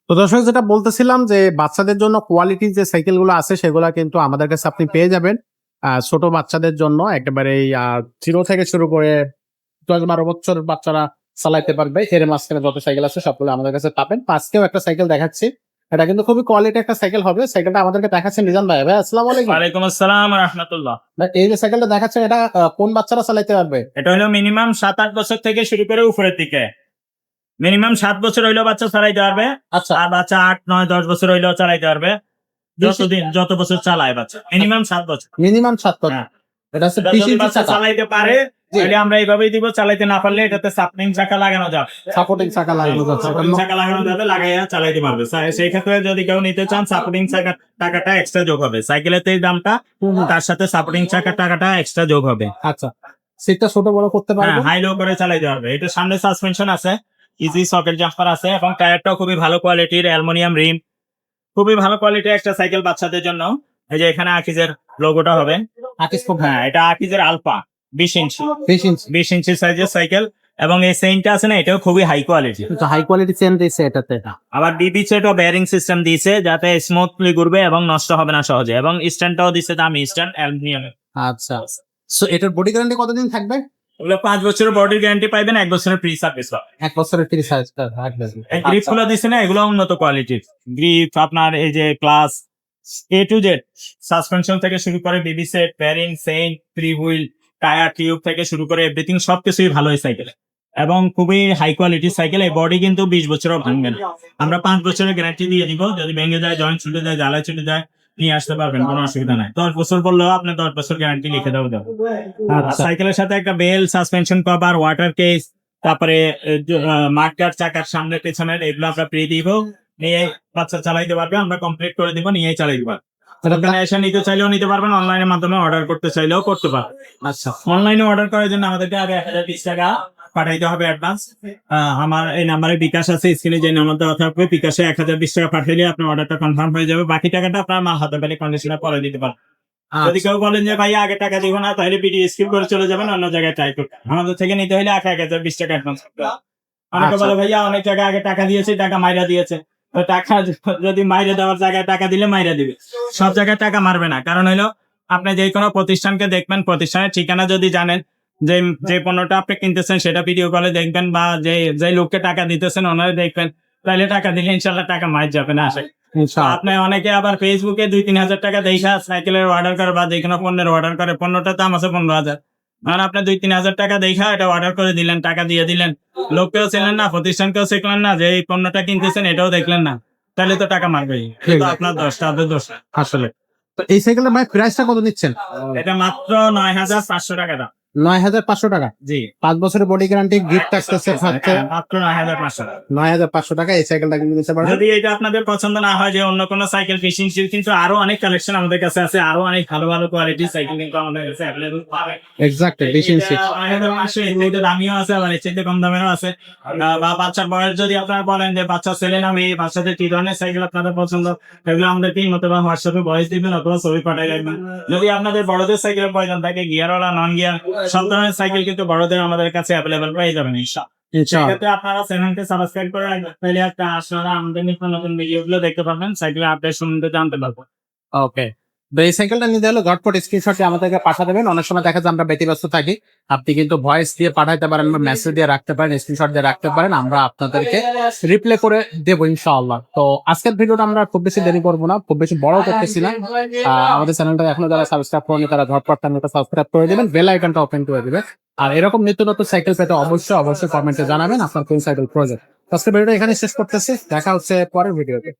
তো দর্শক যেটা বলতেছিলাম যে বাচ্চাদের জন্য কোয়ালিটি যে সাইকেল গুলো আছে সেগুলা কিন্তু আমাদের কাছে আপনি পেয়ে যাবেন। ছোট বাচ্চাদের জন্য একেবারে জিরো থেকে শুরু করে 10-12 বছর বাচ্চারা চালাইতে পারবে। এর মাঝখানে যত সাইকেল আছে সবগুলো আমাদের কাছে পাবেন। তো আজকেও একটা সাইকেল দেখাচ্ছি। এটা কিন্তু খুবই কোয়ালিটি একটা সাইকেল হবে। সাইকেলটা আমাদেরকে দেখাচ্ছেন মিজান ভাই। ভাই আসসালামু আলাইকুম। ওয়ালাইকুম আসসালাম ওয়া রাহমাতুল্লাহ। ভাই এই যে সাইকেলটা দেখাচ্ছেন এটা কোন বাচ্চারা চালাইতে পারবে? এটা হলো মিনিমাম 7-8 বছর থেকে শুরু করে উপরের দিকে। মিনিমাম 7 বছর হইলেও বাচ্চা চালাইতে পারবে। আচ্ছা। আর বাচ্চা 8-9-10 বছর হইলেও চালাইতে পারবে। যত বছর চালায় বাচ্চা। মিনিমাম 7 বছর। মিনিমাম 7 বছর। হ্যাঁ। এটা হচ্ছে এটা 20 যদি ইঞ্চি বাচ্চা চাকা। চালাইতে পারে তাহলে আমরা এইভাবেই দিব। চালাইতে না পারলে এটাতে সাপোর্টিং চাকা লাগানো যাবে। সাপোর্টিং চাকা লাগানো যাচ্ছে। সাপোর্টিং চাকা লাগানো যাবে, লাগাইয়া চালাইতে পারবে। সেই ক্ষেত্রে যদি কেউ নিতে চান সাপোর্টিং চাকা টাকাটা এক্সট্রা যোগ হবে। সাইকেলেতে এই দামটা, তার সাথে সাপোর্টিং চাকা টাকাটা এক্সট্রা যোগ হবে। আচ্ছা। সিটটা ছোট বড় করতে হ্যাঁ, পারবে? হাই লো করে চালাইতে পারবে। এটা সামনে সাসপেনশন আছে, ইজি সকেট জাম্পার আছে এবং টায়ারটাও খুবই ভালো কোয়ালিটির, অ্যালুমিনিয়াম রিম। খুবই ভালো কোয়ালিটির একটা সাইকেল বাচ্চাদের জন্য। এই যে এখানে আকিজের লোগোটা হবে। আকিজ খুব হ্যাঁ, এটা আকিজের আলফা 20 ইঞ্চি 20 ইঞ্চি। 20 ইঞ্চি সাইজের সাইকেল এবং এই চেইনটা আছে না, এটাও খুবই হাই কোয়ালিটি। তো হাই কোয়ালিটি চেন দিয়েছে এটাতে। আবার ডিবি সেটও বেয়ারিং সিস্টেম দিয়েছে যাতে স্মুথলি ঘুরবে এবং নষ্ট হবে না সহজে, এবং স্ট্যান্ডটাও দিচ্ছে দামি স্ট্যান্ড অ্যালুমিনিয়ামের। আচ্ছা। সো এটার বডি গ্যারান্টি কতদিন থাকবে? ওগুলো 5 বছরের বডির গ্যারান্টি পাইবেন, 1 বছরের ফ্রি সার্ভিস পাবেন। 1 বছরের 30 হাজার থাকবে। এই গ্রিপ গুলো দিচ্ছে না, এগুলো উন্নত কোয়ালিটির গ্রিপ। আপনার এই যে class A to Z, suspension থেকে শুরু করে baby set, bearing, chain, free wheel, tyre tube থেকে শুরু করে এভরিথিং সবকিছুই ভালো এই সাইকেলে এবং খুবই হাই কোয়ালিটির সাইকেল। এই বডি কিন্তু 20 বছরও ভাঙবে না। আমরা 5 বছরের গ্যারান্টি দিয়ে দিব। যদি ভেঙে যায়, জয়েন্ট ছুটে যায়, জ্বালা ছুটে যায়, নিয়ে আসতে পারবেন, কোনো অসুবিধা নাই। 10 বছর বললেও আপনি 10 বছর গ্যারান্টি লিখে দেওয়া যাবে। আচ্ছা। সাইকেলের সাথে একটা bell, suspension cover, water case, তারপরে মার্কার চাকার সামনে পেছনের, এগুলো আমরা ফ্রি দিব। নিয়ে বাচ্চা চালাইতে পারবে, আমরা কমপ্লিট করে দিব, নিয়েই চালাই দিব। এখানে এসে নিতে চাইলেও নিতে পারবেন, অনলাইনের মাধ্যমে অর্ডার করতে চাইলেও করতে পারবেন। আচ্ছা। অনলাইনে অর্ডার করার জন্য আমাদেরকে আগে 1020 টাকা পাঠাইতে হবে অ্যাডভান্স। আমার এই নাম্বারে বিকাশ আছে, স্ক্রিনে যে নাম্বার দেওয়া থাকবে, বিকাশে 1020 টাকা পাঠাইলে আপনার অর্ডারটা কনফার্ম হয়ে যাবে। বাকি টাকাটা আপনার মাল হাতে পেলে কন্ডিশনে পরে দিতে পারেন। যদি কেউ বলেন যে ভাই আগে টাকা দিব না, তাহলে ভিডিও স্কিপ করে চলে যাবেন, অন্য জায়গায় ট্রাই করতে। আমাদের থেকে নিতে হলে 1020 টাকা অ্যাডভান্স করতে হবে। অনেকে বলে ভাইয়া অনেক জায়গায় আগে টাকা দিয়েছে, টাকা মাইরা দিয়েছে। তো টাকা যদি মাইরে দেওয়ার জায়গায় টাকা দিলে মাইরা দিবে, সব জায়গায় টাকা মারবে না। কারণ হলো আপনি যে কোনো প্রতিষ্ঠানকে দেখবেন, প্রতিষ্ঠানের ঠিকানা যদি জানেন, যে পণ্যটা আপনি কিনতেছেন সেটা ভিডিও কলে দেখবেন, বা যে লোককে টাকা দিতেছেন ওনারা দেখবেন, তাহলে টাকা দিলে ইনশাল্লাহ টাকা মার যাবে না আসে। আপনি অনেকে আবার ফেসবুকে 2-3 হাজার টাকা দেখা সাইকেলের অর্ডার করে বা যে কোনো পণ্যের অর্ডার করে, পণ্যটার দাম আছে 15,000। আর আপনি 2-3 হাজার টাকা দেখা এটা অর্ডার করে দিলেন, টাকা দিয়ে দিলেন, লোককেও ছিলেন না, প্রতিষ্ঠানকেও শিখলেন না, যে এই পণ্যটা কিনতেছেন এটাও দেখলেন না, তাহলে তো টাকা মারবেই। কিন্তু আপনার দোষ, তাদের দোষ না। আসলে তো এই সাইকেলের ভাই প্রাইসটা কত নিচ্ছেন? এটা মাত্র 9,500 টাকা দাম। 9,500 টাকা। জি, 5 বছরের বডি গ্যারান্টি, গিফট আসতেছে সাথে। মাত্র 9,500 টাকা। 9,500 টাকা এই সাইকেলটা কিন্তু নিতে পারবেন। যদি এটা আপনাদের পছন্দ না হয় যে অন্য কোনো সাইকেল ফিশিং, কিন্তু আরো অনেক কালেকশন আমাদের কাছে আছে, আরো অনেক ভালো ভালো কোয়ালিটির সাইকেল কিন্তু আমাদের কাছে অ্যাভেলেবল পাবেন। এক্স্যাক্টলি 20 ইঞ্চি। 9,500 এর দামিও আছে, আবার এর চাইতে কম দামেরও আছে। বা বাচ্চার বয়স যদি আপনারা বলেন যে বাচ্চা ছেলে না মেয়ে, বাচ্চাদের কি ধরনের সাইকেল আপনাদের পছন্দ, এগুলো আমাদেরকে মতো বা হোয়াটসঅ্যাপে ভয়েস দিবেন অথবা ছবি পাঠিয়ে রাখবেন। যদি আপনাদের বড়দের সাইকেলের প্রয়োজন থাকে, গিয়ারওয়ালা, নন গিয়ার, সব ধরনের সাইকেল কিন্তু বড়দের আমাদের কাছে অ্যাভেলেবল পেয়ে যাবেন ইনশাআল্লাহ। সেক্ষেত্রে আপনারা চ্যানেলকে সাবস্ক্রাইব করে রাখবেন, তাহলে আপনারা আমাদের নিত্য নতুন ভিডিওগুলো দেখতে পাবেন, সাইকেলের আপডেট সম্বন্ধে জানতে পারবেন। ওকে। তো এই সাইকেলটা নিতে হলে ঝটপট স্ক্রিনশটটি আমাদেরকে পাঠিয়ে দেবেন। অনেক সময় দেখা যায় আমরা ব্যতিব্যস্ত থাকি, আপনি কিন্তু ভয়েস দিয়ে পাঠাইতে পারেন বা মেসেজ দিয়ে রাখতে পারেন, স্ক্রিনশট দিয়ে রাখতে পারেন, আমরা আপনাদেরকে রিপ্লাই করে দেবো ইনশাআল্লাহ। তো আজকের ভিডিওটা আমরা খুব বেশি দেরি করবো না, খুব বেশি বড় করতেছি না। আমাদের চ্যানেলটা এখনো যারা সাবস্ক্রাইব করেনি তারা ঝটপট চ্যানেলটা সাবস্ক্রাইব করে দেবেন, বেল আইকনটা ওপেন করে দিবেন। আর এরকম নিত্য নতুন সাইকেল পেতে অবশ্যই কমেন্টে জানাবেন আপনার কোন সাইকেল প্রয়োজন। আজকের ভিডিওটা এখানে শেষ করতেছি, দেখা হচ্ছে পরের ভিডিওতে।